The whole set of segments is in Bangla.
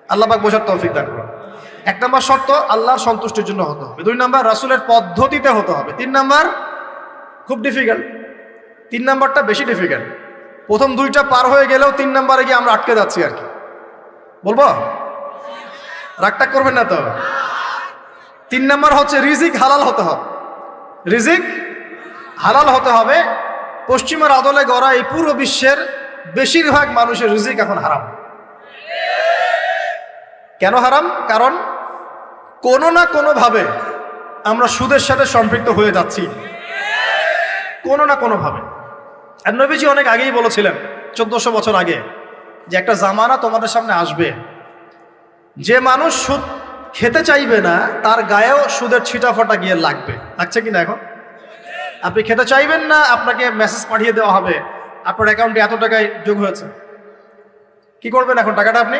আল্লাহ পাক বোঝার তৌফিক দান করুন। 1 নম্বর শর্ত আল্লাহর সন্তুষ্টির জন্য হতে হবে। 2 নম্বর রাসূলের পদ্ধতিতে হতে হবে। 3 নম্বর খুব ডিফিকাল্ট, 3 নম্বরটা বেশি ডিফিকাল্ট। প্রথম 2টা পার হয়ে গেলেও 3 নম্বরে গিয়ে আমরা আটকে যাচ্ছি আর কি। বলবো? রাগটা করবেন না তো? 3 নম্বর হচ্ছে রিজিক হালাল হতে হবে। রিজিক হালাল হতে হবে। পশ্চিমের আদলে গড়া এই পুরো বিশ্বের বেশিরভাগ মানুষের রিজিক এখন হারাম। কেন হারাম? কারণ কোনো না কোনোভাবে আমরা সুদের সাথে সম্পৃক্ত হয়ে যাচ্ছি, কোনো না কোনোভাবে। আর নবীজি অনেক আগেই বলেছিলেন, 1400 বছর আগে, যে একটা জামানা তোমাদের সামনে আসবে, যে মানুষ সুদ খেতে চাইবে না তার গায়েও সুদের ছিটাফাটা গিয়ে লাগবে। লাগছে কিনা? এখন আপনি খেতে চাইবেন না, আপনাকে মেসেজ পাঠিয়ে দেওয়া হবে আপনার অ্যাকাউন্টে এত টাকায় যোগ হয়েছে। কি করবেন এখন? টাকাটা আপনি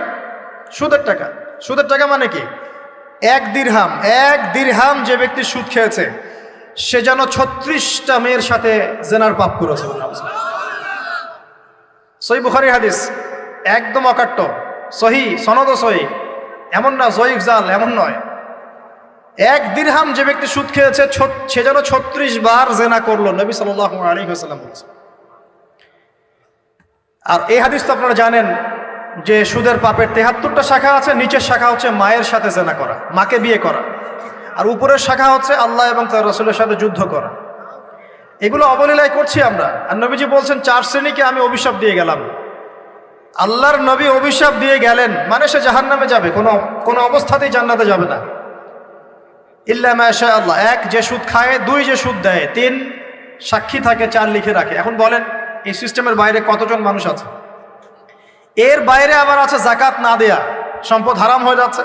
সুদের টাকা। সুদের টাকা মানে কি? 1 দিরহাম যে ব্যক্তি সুদ খেয়েছে সে যেন 36টা মেয়ের সাথে জেনার পাপ করেছে। সহিহ বুখারীর হাদিস, একদম অকাট্য, সহিহ, সনদ সহিহ, এমন না জয়ীফ জাল, এমন নয়। 1 দিরহাম যে ব্যক্তি সুদ খেয়েছে সে যেন 36 বার জেনা করলো, নবী সাল্লাল্লাহু আলাইহি ওয়াসাল্লাম বলেছেন। আর এই হাদিস তো আপনারা জানেন যে সুদের পাপের 73টা শাখা আছে। নিচের শাখা হচ্ছে মায়ের সাথে জেনা করা, মাকে বিয়ে করা, আর উপরের শাখা হচ্ছে আল্লাহ এবং তার রাসূলের সাথে যুদ্ধ করা। এগুলো অবলীলায় করছি আমরা। আর নবীজি বলছেন 4 শ্রেণীকে আমি অভিশাপ দিয়ে গেলাম। আল্লাহর নবী অভিশাপ দিয়ে গেলেন মানে সে জাহান্নামে যাবে, কোনো অবস্থাতেই জান্নাতে যাবে না। ইল্লা মাশা আল্লাহ। 1 যে সুদ খায়, 2 যে সুদ দেয়, 3 সাক্ষী থাকে, 4 লিখে রাখে। এখন বলেন এই সিস্টেমের বাইরে কতজন মানুষ আছে? এর বাইরে আবার আছে যাকাত না দেয়া, সম্পদ হারাম হয়ে যাচ্ছে।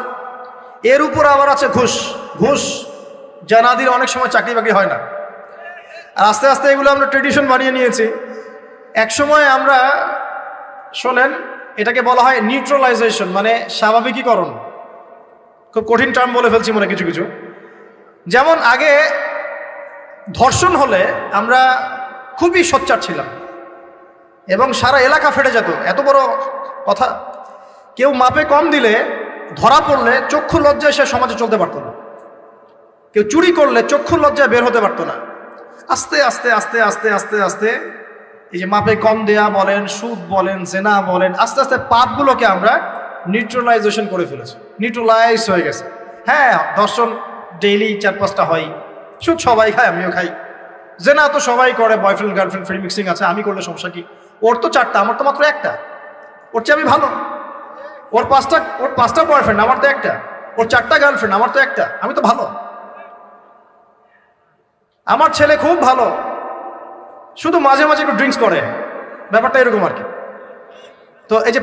এর উপর আবার আছে ঘুষ যা না দিলে অনেক সময় চাকরি বাকরি হয় না। আর আস্তে আস্তে এগুলো আমরা ট্রেডিশন বানিয়ে নিয়েছি। এক সময় আমরা, শোনেন, এটাকে বলা হয় নিউট্রালাইজেশন, মানে স্বাভাবিকীকরণ। খুব কঠিন টার্ম বলে ফেলছি মনে কিছু কিছু। যেমন আগে ধর্ষণ হলে আমরা খুবই সোচ্চার ছিলাম এবং সারা এলাকা ফেটে যেত, এত বড় কথা। কেউ মাপে কম দিলে, ধরা পড়লে চক্ষু লজ্জায় সে সমাজে চলতে পারতো না। কেউ চুরি করলে চক্ষু লজ্জায় বের হতে পারতো না। আস্তে আস্তে আস্তে আস্তে আস্তে আস্তে এই যে মাপে কম দেয়া বলেন, সুদ বলেন, জেনা বলেন, আস্তে আস্তে পাপগুলোকে আমরা নিউট্রালাইজেশন করে ফেলেছি, নিউট্রালাইজ হয়ে গেছে। হ্যাঁ, ধর্ষণ ডেইলি 4-5টা হয়, সুদ সবাই খায়, আমিও খাই, জেনা তো সবাই করে, বয়ফ্রেন্ড গার্লফ্রেন্ড ফ্রি মিক্সিং আছে, আমি করলে সমস্যা কি? ওর তো 4টা, আমার তো মাত্র 1টা। ওর চেয়ে আমি ভালো। ওর 5টা বয়ফ্রেন্ড, আমার তো 1টা। ওর 4টা গার্লফ্রেন্ড, আমার তো 1টা। আমি তো ভালো। আমার ছেলে খুব ভালো, শুধু মাঝে মাঝে একটু ড্রিঙ্কস করে, ব্যাপারটা এরকম আর কি। তো এই যে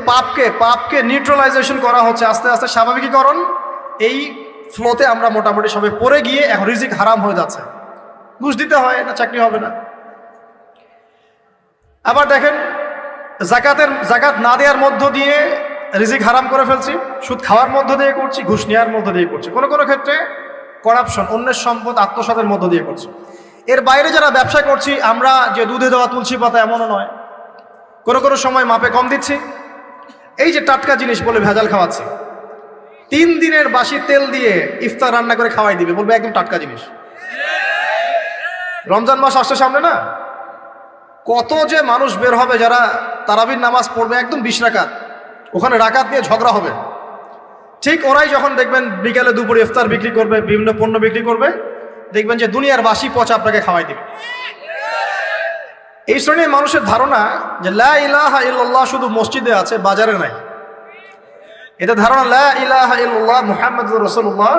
পাপকে নিউট্রালাইজেশন করা হচ্ছে আস্তে আস্তে, স্বাভাবিকীকরণ। এই ফ্লোতে আমরা মোটামুটি সবাই পড়ে গিয়ে এখন রিজিক হারাম হয়ে যাচ্ছে। ঘুষ দিতে হয় না, চাকরি হবে না। আবার দেখেন, জাকাত না দেওয়ার মধ্য দিয়ে রিজিক হারাম করে ফেলছি, সুদ খাওয়ার মধ্য দিয়ে করছি, ঘুষ নেওয়ার মধ্য দিয়ে করছি, কোনো কোনো ক্ষেত্রে করাপশন, অন্যের সম্পদ আত্মসাতের মধ্য দিয়ে করছি। এর বাইরে যারা ব্যবসা করছি, আমরা যে দুধে দেওয়া তুলসী পাতা এমনও নয়, কোনো কোনো সময় মাপে কম দিচ্ছি। এই যে টাটকা জিনিস বলে ভেজাল খাওয়াচ্ছি, 3 দিনের বাসি তেল দিয়ে ইফতার রান্না করে খাওয়াই দিবে, বলবে একদম টাটকা জিনিস। রমজান মাস আসছে সামনে না, কত যে মানুষ বের হবে যারা তারাবির নামাজ পড়বে, একদম 20 রাকাত, ওখানে রাকাত নিয়ে ঝগড়া হবে। ঠিক ওরাই যখন দেখবেন বিকালে দুপুরে ইফতার বিক্রি করবে, বিভিন্ন পণ্য বিক্রি করবে, দেখবেন যে দুনিয়ার বাসি পচা আপনাকে খাওয়াই দিবে। এই শ্রেণীর মানুষের ধারণা যে লা ইলাহা ইল্লাল্লাহ শুধু মসজিদে আছে, বাজারে নাই। এটা ধারণা, লা ইলাহা ইল্লাল্লাহ মুহাম্মাদুর রাসূলুল্লাহ,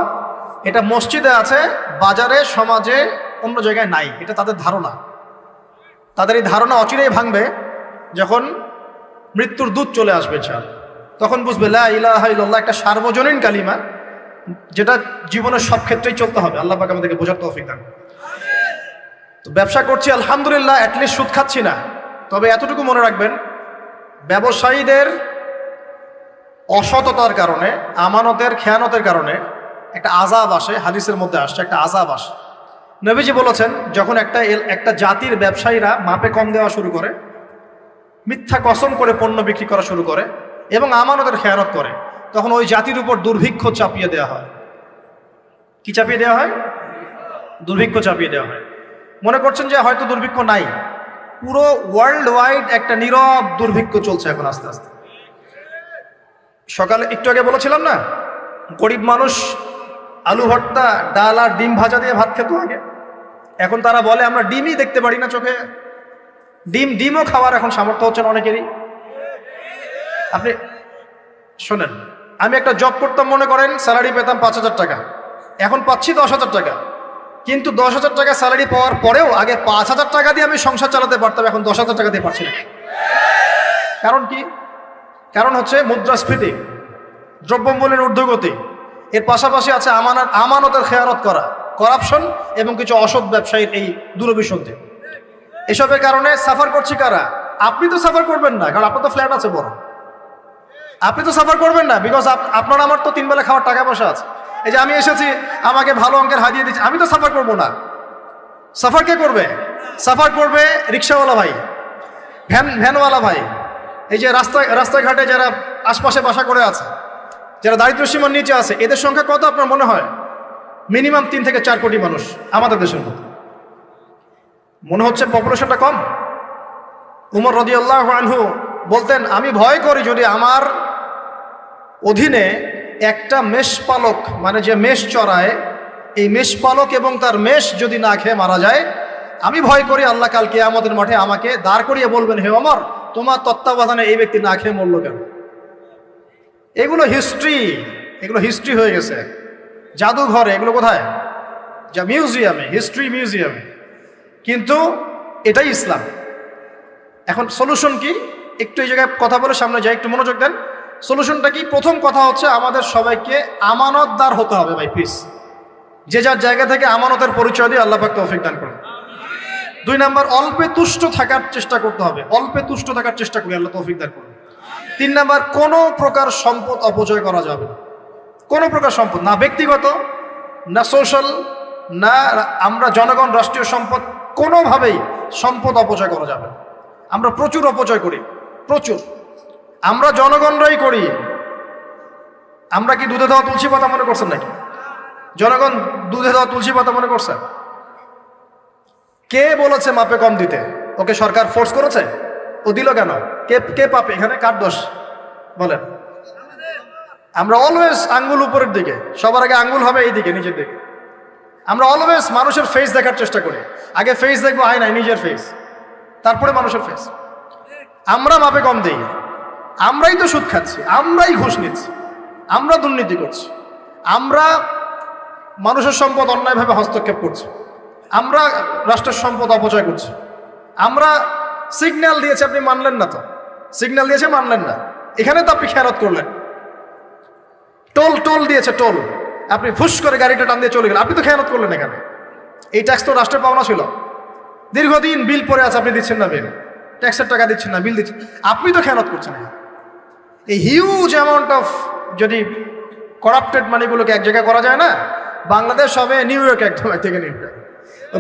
এটা মসজিদে আছে, বাজারে, সমাজে, অন্য জায়গায় নাই। এটা তাদের ধারণা। তাদের এই ধারণা অচিরেই ভাঙবে যখন মৃত্যুর দূত চলে আসবে। তখন বুঝবে লা ইলাহা ইল্লাল্লাহ একটা সার্বজনীন কালিমা, যেটা জীবনের সব ক্ষেত্রেই চলতে হবে। আল্লাহ পাক আমাদেরকে বোঝার তৌফিক দান। তো ব্যবসা করছি আলহামদুলিল্লাহ, অ্যাটলিস্ট সুদ খাচ্ছি না। তবে এতটুকু মনে রাখবেন, ব্যবসায়ীদের অসততার কারণে, আমানতের খেয়ানতের কারণে একটা আযাব আসে। হাদিসের মধ্যে আসছে একটা আযাব আসে। নবীজি বলেছেন, যখন একটা জাতির ব্যবসায়ীরা মাপে কম দেওয়া শুরু করে, মিথ্যা কসম করে পণ্য বিক্রি করা শুরু করে এবং আমানতের খেয়ানত করে, তখন ওই জাতির উপর দুর্ভিক্ষ চাপিয়ে দেওয়া হয়। কি চাপিয়ে দেওয়া হয়? দুর্ভিক্ষ চাপিয়ে দেওয়া হয়। মনে করছেন যে হয়তো দুর্ভিক্ষ নাই, পুরো ওয়ার্ল্ড ওয়াইড একটা নীরব দুর্ভিক্ষ চলছে এখন আস্তে আস্তে। সকালে একটু আগে বলেছিলাম না, গরিব মানুষ আলু ভর্তা, ডাল আর ডিম ভাজা দিয়ে ভাত খেত আগে। এখন তারা বলে আমরা ডিমই দেখতে পারি না চোখে। ডিমও খাওয়ার এখন সামর্থ্য হচ্ছে না অনেকেরই। আপনি শোনেন, আমি একটা জব করতাম, মনে করেন স্যালারি পেতাম 5,000 টাকা, এখন পাচ্ছি 10,000 টাকা। কিন্তু 10,000 টাকা স্যালারি পাওয়ার পরেও আগে 5,000 টাকা দিয়ে আমি সংসার চালাতে পারতাম, এখন 10,000 টাকা দিয়ে পারছি না। কারণ কি? কারণ হচ্ছে মুদ্রাস্ফীতি, দ্রব্যমূল্যের ঊর্ধ্বগতি, এর পাশাপাশি আছে আমানতের খেয়ানত করা, করাপশন এবং কিছু অসৎ ব্যবসায়ীর এই দুরভিসন্ধি। এসবের কারণে সাফার করছি কারা? আপনি তো সাফার করবেন না, কারণ আপনার তো ফ্ল্যাট আছে বড়। আপনি তো সাফার করবেন না, বিকজ আপনার আমার তো 3 বেলা খাওয়ার টাকা পয়সা আছে। এই যে আমি এসেছি, আমাকে ভালো অঙ্কের হাদিয়ে দিচ্ছে, আমি তো সাফার করবো না। সাফার কে করবে? সাফার করবে রিক্সাওয়ালা ভাই, ভ্যানওয়ালা ভাই, এই যে রাস্তাঘাটে যারা আশপাশে বাসা করে আছে, যারা দারিদ্র্য সীমার নিচে আছে। এদের সংখ্যা কত আপনার মনে হয়? মিনিমাম 3 থেকে 4 কোটি মানুষ আমাদের দেশের মধ্যে। মনে হচ্ছে পপুলেশনটা কম? উমর রাদিয়াল্লাহু আনহু বলতেন, আমি ভয় করি যদি আমার অধীনে একটা মেষপালক, মানে যে মেষ চড়ায়, এই মেষপালক এবং তার মেষ যদি না খেয়ে মারা যায়, আমি ভয় করি আল্লাহ কাল কিয়ামতের মাঠে আমাকে দাঁড় করিয়ে বলবেন, হে ওমর, তোমার তত্ত্বাবধানে এই ব্যক্তি না খেয়ে মরল কেন? এগুলো হিস্ট্রি হয়ে গেছে জাদুঘরে। এগুলো কোথায়? যা মিউজিয়ামে, হিস্ট্রি মিউজিয়ামে। কিন্তু এটাই ইসলাম। এখন সলিউশন কি? একটু এই জায়গায় কথা বলে সামনে যাই, একটু মনোযোগ দেন। সলিউশনটা কি? প্রথম কথা হচ্ছে আমাদের সবাইকে আমানতদার হতে হবে ভাই, প্লিজ। যে যার জায়গা থেকে আমানতের পরিচয় দিয়ে আল্লাহ পাক তৌফিক দান করুন। 2 নাম্বার, অল্পে তুষ্ট থাকার চেষ্টা করতে হবে। অল্পে তুষ্ট থাকার চেষ্টা করি, আল্লাহ তৌফিক দান করুন। 3 নাম্বার, কোনো প্রকার সম্পদ অপচয় করা যাবে না। কোনো প্রকার সম্পদ না, ব্যক্তিগত না সোশ্যাল না আমরা জনগণ, রাষ্ট্রীয় সম্পদ, কোনোভাবেই সম্পদ অপচয় করা যাবে না। আমরা প্রচুর অপচয় করি, প্রচুর। আমরা জনগণরাই করি। আমরা কি দুধে দেওয়া তুলসী পাতা মনে করছেন নাকি? জনগণ দুধে দেওয়া তুলসী পাতা মনে করছে? কে বলেছে মাপে কম দিতে? ওকে সরকার ফোর্স করেছে? ও দিল কেন? কে পাপে? এখানে কার দোষ বলেন? আমরা অলওয়েজ আঙ্গুল উপরের দিকে, সবার আগে আঙ্গুল হবে এই দিকে, নিজের দিকে। আমরা অলওয়েজ মানুষের ফেস দেখার চেষ্টা করি। আগে ফেস দেখবো, আয়নায় নিজের ফেস, তারপরে মানুষের ফেস। আমরা মাপে কম দিই। আমরাই তো সুদ খাচ্ছি, আমরাই ঘুষ নিচ্ছি, আমরা দুর্নীতি করছি, আমরা মানুষের সম্পদ অন্যায়ভাবে হস্তক্ষেপ করছি, আমরা রাষ্ট্রের সম্পদ অপচয় করছি। আমরা সিগন্যাল দিয়েছে, আপনি মানলেন না। তো সিগন্যাল দিয়েছে, মানলেন না। এখানে তো আপনি খেয়ানত করলেন। টোল দিয়েছে, টোল, আপনি ফুস করে গাড়িটা টান দিয়ে চলে গেলেন, আপনি তো খেয়ানত করলেন। এখানে এই ট্যাক্স তো রাষ্ট্রের পাওনা ছিল। দীর্ঘদিন বিল পড়ে আছে, আপনি দিচ্ছেন না বিল, ট্যাক্সের টাকা দিচ্ছেন না, বিল দিচ্ছেন, আপনি তো খেয়ানত করছেন। এই হিউজ অ্যামাউন্ট অফ যদি করাপ্টেড মানিগুলোকে এক জায়গায় করা যায় না, বাংলাদেশ হবে নিউ ইয়র্ক, একদম এক থেকে নিউ ইয়র্ক।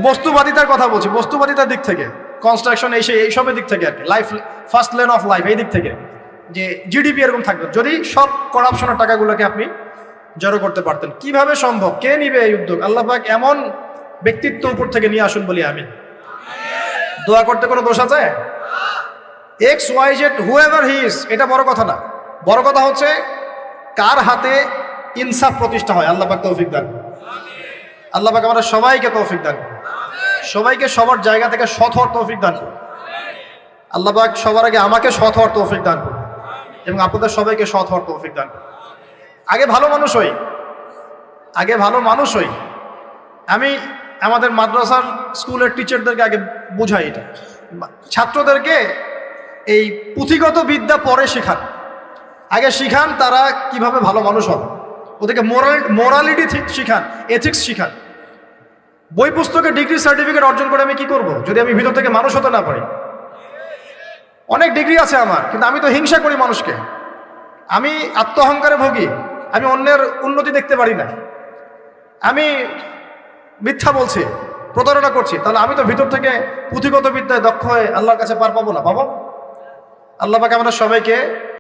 বস্তুবাদিতার কথা বলছি, বস্তুবাদিতার দিক থেকে, কনস্ট্রাকশন এইসবের দিক থেকে আর কি, life first lane of life, এই দিক থেকে যে জিডিপি এরকম থাকবে যদি সব করাপশনের টাকাগুলোকে আপনি জড়ো করতে পারতেন। কিভাবে সম্ভব? কে নিবে এই উদ্যোগ? আল্লাহ পাক এমন ব্যক্তিত্ব উপর থেকে নিয়ে আসুন বলি আমি। দোয়া করতে কোনো দোষ আছে? XYZ হুএভার হি ইজ, এটা বড় কথা না। বড় কথা হচ্ছে কার হাতে ইনসাফ প্রতিষ্ঠা হয়। আল্লাহ পাক তৌফিক দান। আল্লাহ পাক আমাদের সবাইকে তৌফিক দান, সবাইকে সবার জায়গা থেকে সৎ হওয়ার তৌফিক দান। আল্লাহ পাক সবার আগে আমাকে সৎ হওয়ার তৌফিক দান করুন এবং আপনাদের সবাইকে সৎ হওয়ার তৌফিক দান করুন। আগে ভালো মানুষ হই, আগে ভালো মানুষ হই। আমি আমাদের মাদ্রাসার স্কুলের টিচারদেরকে আগে বুঝাই, এটা ছাত্রদেরকে এই পুঁথিগত বিদ্যা পরে শেখান, আগে শিখান তারা কিভাবে ভালো মানুষ হবে। ওদেরকে মোরালিটি শিখান, এথিক্স শিখান। বই পুস্তকে ডিগ্রি সার্টিফিকেট অর্জন করে আমি কি করব যদি আমি ভিতর থেকে মানুষ হতে না পারি? অনেক ডিগ্রি আছে আমার, কিন্তু আমি তো হিংসা করি মানুষকে, আমি আত্ম অহংকারে ভুগি, আমি অন্যের উন্নতি দেখতে পারি না, আমি মিথ্যা বলছি, প্রতারণা করছি, তাহলে আমি তো ভিতর থেকে পুঁথিগত বিদ্যায় দক্ষ হয়ে আল্লাহর কাছে পার পাবো না। বাবা, আল্লাহ পাক আমাদের সবাইকে